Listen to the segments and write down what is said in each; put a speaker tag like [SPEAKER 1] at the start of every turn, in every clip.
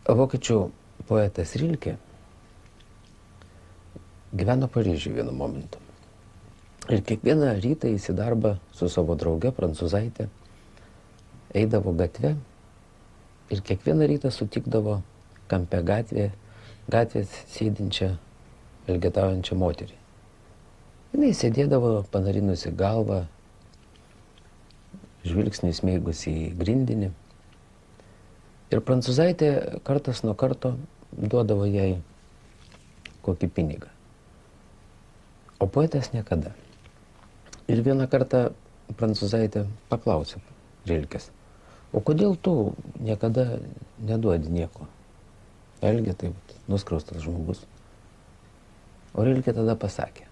[SPEAKER 1] Vokiečių poetas Rilkė gyveno Paryžiuje vienu momentu. Ir kiekvieną rytą jis į darbą su savo drauge, prancūzaitė, eidavo gatve ir kiekvieną rytą sutikdavo kampe gatvės sėdinčią, elgetaujančią moterį. Jis sėdėdavo panarinusi galvą, žvilgsnį smeigusi į grindinį. Ir prancūzaitė kartas nuo karto duodavo jai kokį pinigą. O poetas niekada. Ir vieną kartą prancūzaitė paklausė Rilkės, o kodėl tu niekada neduodi nieko? Elgė taip, nuskriaustas žmogus. O Rilkė tada pasakė,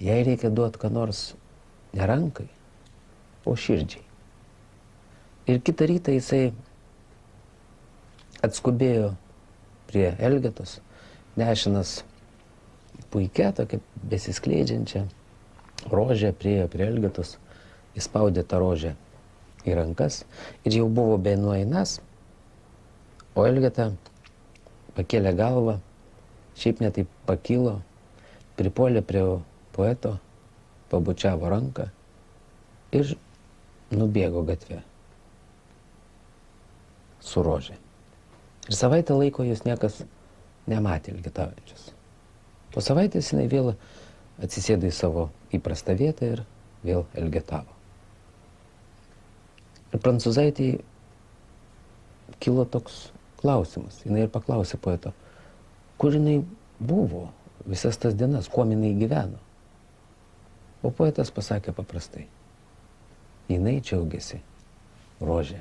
[SPEAKER 1] jai reikia duoti ką nors ne rankai, o širdžiai. Ir kitą rytą jisai atskubėjo prie Elgetos, nešinas puikia, tokia besiskleidžiančia rožė, priėjo prie Elgetos, įspaudė tą rožę į rankas ir jau buvo be nueinas, o Elgeta pakėlė galvą, šiaip netaip pakilo, pripuolė prie poeto, pabučiavo ranką ir nubėgo gatve su rožė. Ir savaitę laiko jis niekas nematė elgetaujančios. Po savaitės jinai vėl atsisėdo į savo įprastą vietą ir vėl elgetavo. Ir prancūzaitei kilo toks klausimas. Jinai ir paklausė poeto, kur jinai buvo visas tas dienas, kuo jinai gyveno. O poetas pasakė paprastai, jinai džiaugiasi rožė.